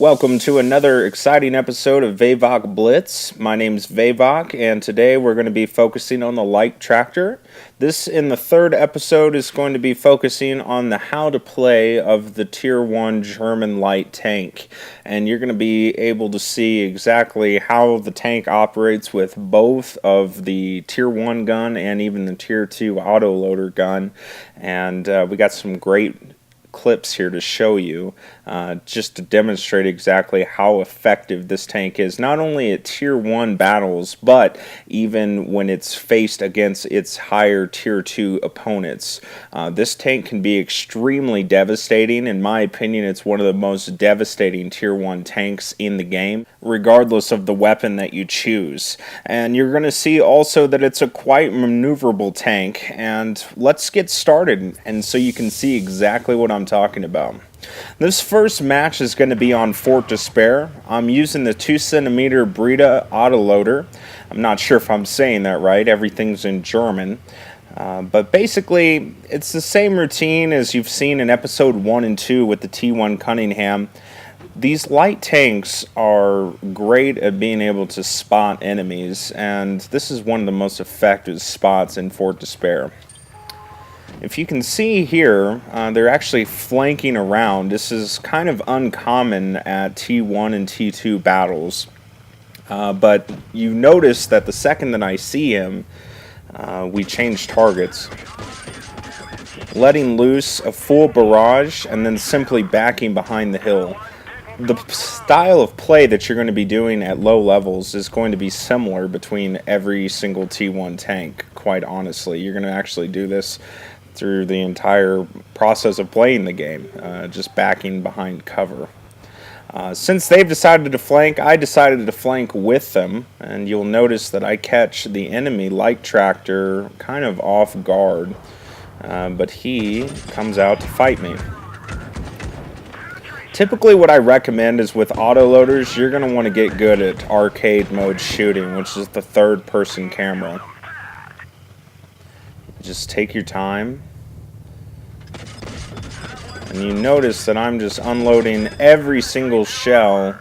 Welcome to another exciting episode of VaevakBlitz. My name's Vaevak, and today we're going to be focusing on the Leichttraktor. This, in the third episode, is going to be focusing on the how to play of the Tier 1 German light tank. And you're going to be able to see exactly how the tank operates with both of the Tier 1 gun and even the Tier 2 autoloader gun. And we got some great clips here to show you just to demonstrate exactly how effective this tank is, not only at tier 1 battles but even when it's faced against its higher tier 2 opponents. This tank can be extremely devastating. In my opinion, it's one of the most devastating tier 1 tanks in the game, regardless of the weapon that you choose. And you're going to see also that it's a quite maneuverable tank, and let's get started and so you can see exactly what I'm talking about. This first match is going to be on Fort Despair. I'm using the 2cm Brita autoloader. I'm not sure if I'm saying that right, everything's in German. But basically, it's the same routine as you've seen in episode 1 and 2 with the T1 Cunningham. These light tanks are great at being able to spot enemies, and this is one of the most effective spots in Fort Despair. If you can see here, they're actually flanking around. This is kind of uncommon at T1 and T2 battles, but you notice that the second that I see him, we change targets, letting loose a full barrage and then simply backing behind the hill. The style of play that you're going to be doing at low levels is going to be similar between every single T1 tank, quite honestly. You're going to actually do this through the entire process of playing the game, just backing behind cover. Since they've decided to flank, I decided to flank with them, and you'll notice that I catch the enemy Leichttraktor kind of off guard, but he comes out to fight me. Typically what I recommend is with autoloaders, you're going to want to get good at arcade mode shooting, which is the third person camera. Just take your time. And you notice that I'm just unloading every single shell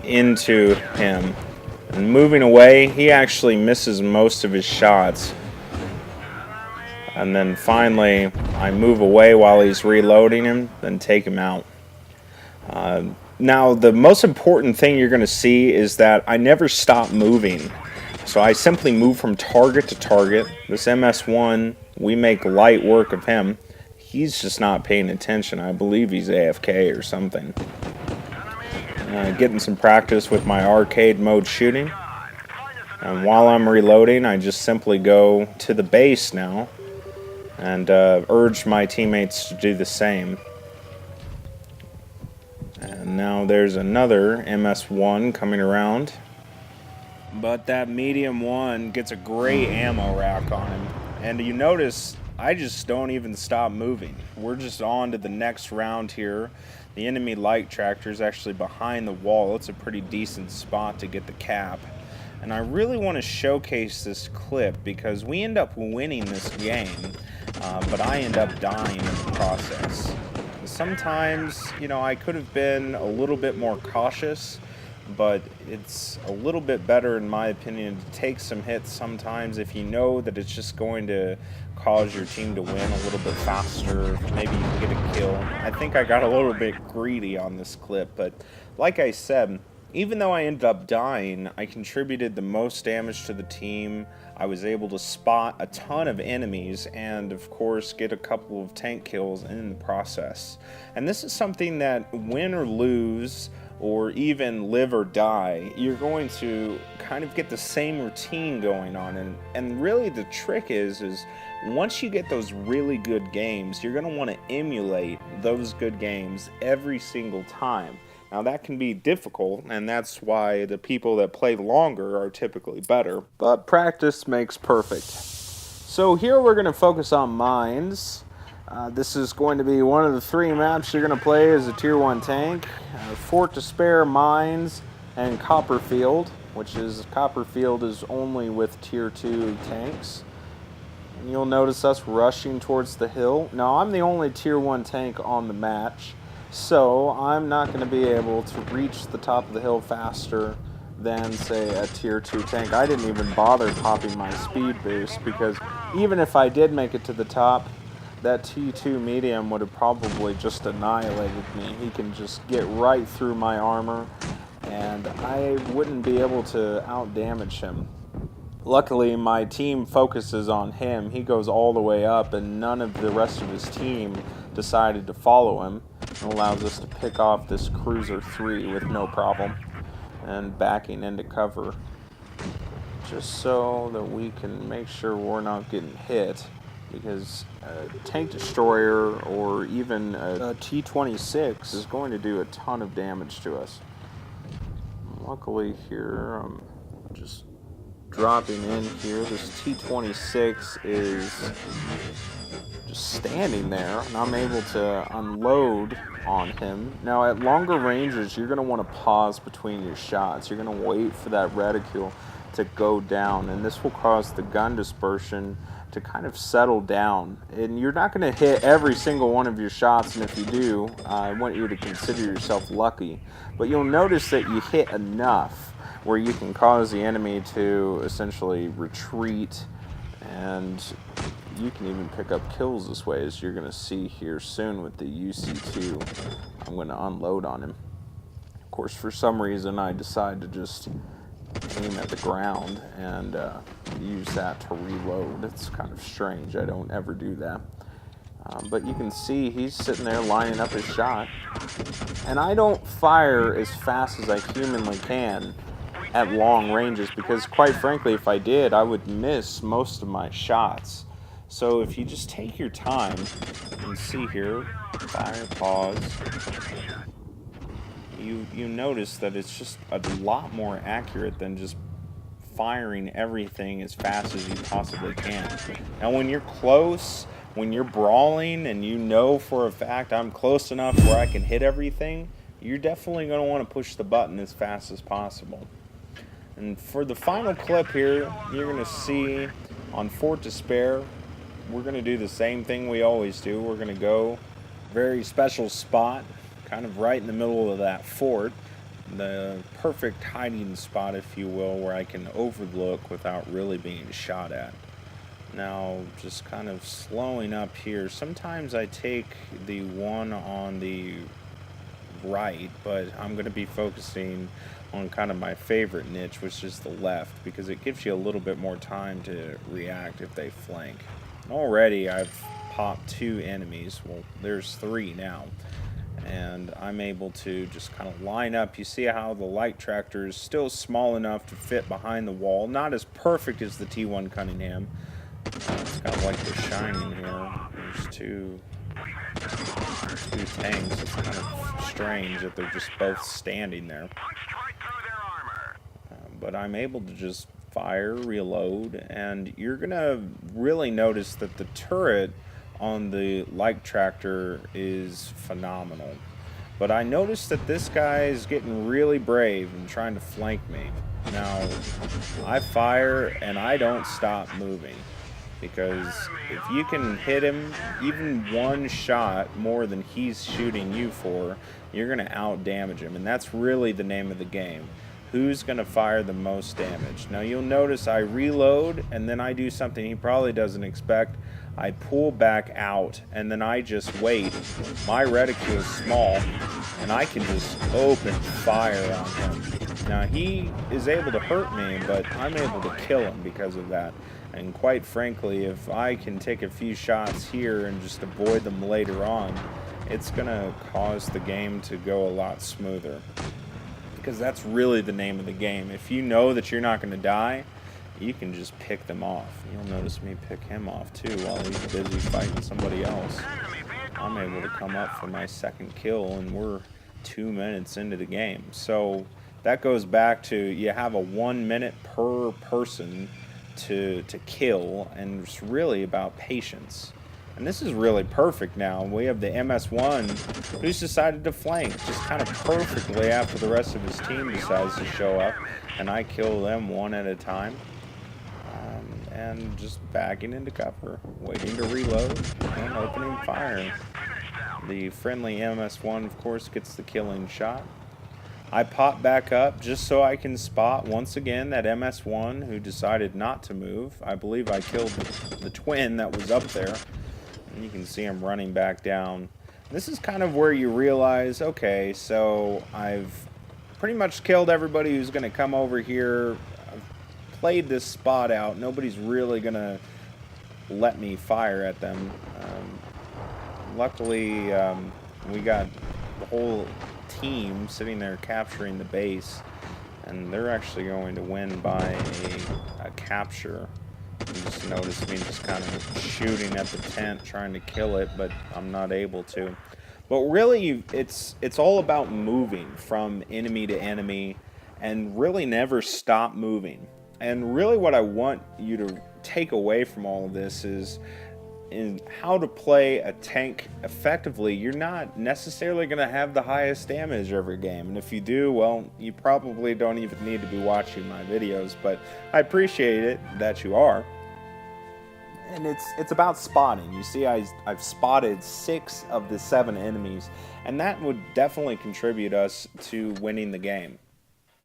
into him. And moving away, he actually misses most of his shots. And then finally, I move away while he's reloading him, then take him out. Now, the most important thing you're going to see is that I never stop moving. So I simply move from target to target. This MS-1, we make light work of him. He's just not paying attention. I believe he's AFK or something. Getting some practice with my arcade mode shooting. And while I'm reloading, I just simply go to the base now and urge my teammates to do the same. And now there's another MS-1 coming around. But that medium one gets a great ammo rack on him. And you notice I just don't even stop moving. We're just on to the next round here. The enemy Leichttraktor is actually behind the wall. It's a pretty decent spot to get the cap. And I really want to showcase this clip because we end up winning this game, but I end up dying in the process. Sometimes, you know, I could have been a little bit more cautious, but it's a little bit better, in my opinion, to take some hits sometimes if you know that it's just going to cause your team to win a little bit faster. Maybe you can get a kill. I think I got a little bit greedy on this clip, but like I said, even though I ended up dying, I contributed the most damage to the team. I was able to spot a ton of enemies and, of course, get a couple of tank kills in the process. And this is something that, win or lose, or even live or die, you're going to kind of get the same routine going on. And really the trick is once you get those really good games, you're going to want to emulate those good games every single time. Now that can be difficult, and that's why the people that play longer are typically better, but practice makes perfect. So here we're going to focus on mines. This is going to be one of the 3 maps you're going to play as a Tier 1 tank. Fort Despair, Mines, and Copperfield, which is, Copperfield is only with Tier 2 tanks. And you'll notice us rushing towards the hill. Now I'm the only Tier 1 tank on the match. So I'm not going to be able to reach the top of the hill faster than, say, a tier 2 tank. I didn't even bother popping my speed boost because even if I did make it to the top, that T2 medium would have probably just annihilated me. He can just get right through my armor, and I wouldn't be able to out-damage him. Luckily, my team focuses on him. He goes all the way up, and none of the rest of his team decided to follow him. It allows us to pick off this Cruiser 3 with no problem, and backing into cover, just so that we can make sure we're not getting hit, because a tank destroyer or even a T-26 is going to do a ton of damage to us. Luckily here, I'm just dropping in here. This T-26 is just standing there, and I'm able to unload on him. Now, at longer ranges, you're going to want to pause between your shots. You're going to wait for that reticule to go down, and this will cause the gun dispersion to kind of settle down. And you're not going to hit every single one of your shots, and if you do, I want you to consider yourself lucky. But you'll notice that you hit enough where you can cause the enemy to essentially retreat, and you can even pick up kills this way, as you're going to see here soon with the UC2. I'm going to unload on him. Of course, for some reason, I decide to just aim at the ground and use that to reload. It's kind of strange. I don't ever do that. But you can see he's sitting there lining up his shot. And I don't fire as fast as I humanly can at long ranges, because quite frankly, if I did, I would miss most of my shots. So if you just take your time, you can see here, fire, pause, you notice that it's just a lot more accurate than just firing everything as fast as you possibly can. Now when you're close, when you're brawling and you know for a fact I'm close enough where I can hit everything, you're definitely going to want to push the button as fast as possible. And for the final clip here, you're going to see on Fort Despair, we're going to do the same thing we always do. We're going to go very special spot, kind of right in the middle of that fort, the perfect hiding spot, if you will, where I can overlook without really being shot at. Now, just kind of slowing up here. Sometimes I take the one on the right, but I'm going to be focusing on kind of my favorite niche, which is the left, because it gives you a little bit more time to react if they flank. Already I've popped 2 enemies. Well, there's 3 now. And I'm able to just kind of line up. You see how the Leichttraktor is still small enough to fit behind the wall. Not as perfect as the T1 Cunningham. It's kind of like they're shining here. There's two tanks. It's kind of strange that they're just both standing there. But I'm able to just fire, reload, and you're going to really notice that the turret on the Leichttraktor is phenomenal. But I noticed that this guy is getting really brave and trying to flank me. Now, I fire and I don't stop moving, because if you can hit him even one shot more than he's shooting you for, you're going to out damage him, and that's really the name of the game. Who's going to fire the most damage? Now you'll notice I reload, and then I do something he probably doesn't expect. I pull back out, and then I just wait. My reticule is small, and I can just open fire on him. Now he is able to hurt me, but I'm able to kill him because of that. And quite frankly, if I can take a few shots here and just avoid them later on, it's going to cause the game to go a lot smoother. Because that's really the name of the game. If you know that you're not going to die, you can just pick them off. You'll notice me pick him off too while he's busy fighting somebody else. I'm able to come up for my second kill, and we're 2 minutes into the game. So that goes back to, you have a 1 minute per person to kill, and it's really about patience. And this is really perfect now. We have the MS1 who's decided to flank just kind of perfectly after the rest of his team decides to show up. And I kill them one at a time. And just backing into cover, waiting to reload, and opening fire. The friendly MS1, of course, gets the killing shot. I pop back up just so I can spot once again that MS1 who decided not to move. I believe I killed the twin that was up there. And you can see him running back down. This is kind of where you realize, okay, so I've pretty much killed everybody who's going to come over here. I've played this spot out. Nobody's really going to let me fire at them. Luckily, we got the whole team sitting there capturing the base, and they're actually going to win by a capture. You just notice me just kind of shooting at the tent trying to kill it, but I'm not able to. But really, it's all about moving from enemy to enemy and really never stop moving. And really what I want you to take away from all of this is in how to play a tank effectively. You're not necessarily going to have the highest damage every game, and if you do, well, you probably don't even need to be watching my videos, but I appreciate it that you are. And it's about spotting. You see, I've spotted 6 of the 7 enemies, and that would definitely contribute us to winning the game.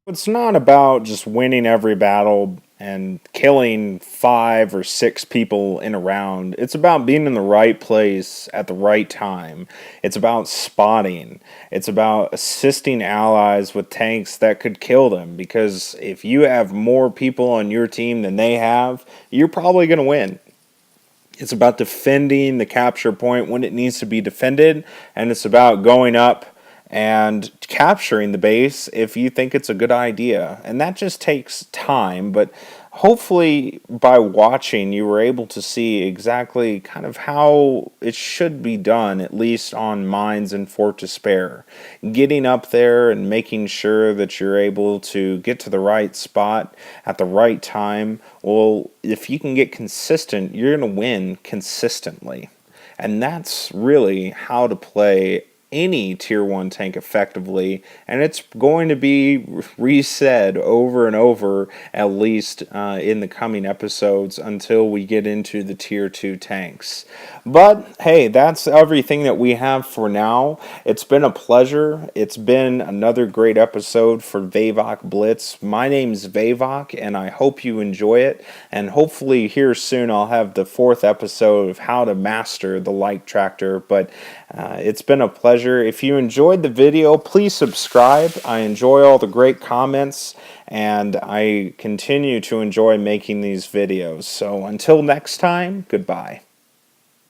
It's not about just winning every battle and killing 5 or 6 people in a round. It's about being in the right place at the right time. It's about spotting. It's about assisting allies with tanks that could kill them, because if you have more people on your team than they have, you're probably going to win. It's about defending the capture point when it needs to be defended, and it's about going up and capturing the base if you think it's a good idea. And that just takes time, but hopefully by watching you were able to see exactly kind of how it should be done, at least on Mines and Fort Despair. Getting up there and making sure that you're able to get to the right spot at the right time. Well, if you can get consistent, you're going to win consistently. And that's really how to play any tier 1 tank effectively, and it's going to be resaid over and over, at least in the coming episodes, until we get into the tier 2 tanks. But hey, that's everything that we have for now. It's been a pleasure. It's been another great episode for VaevakBlitz. My name's Vaevak, and I hope you enjoy it, and hopefully here soon I'll have the 4th episode of how to master the Leichttraktor. But it's been a pleasure. If you enjoyed the video, please subscribe. I enjoy all the great comments, and I continue to enjoy making these videos. So until next time, goodbye.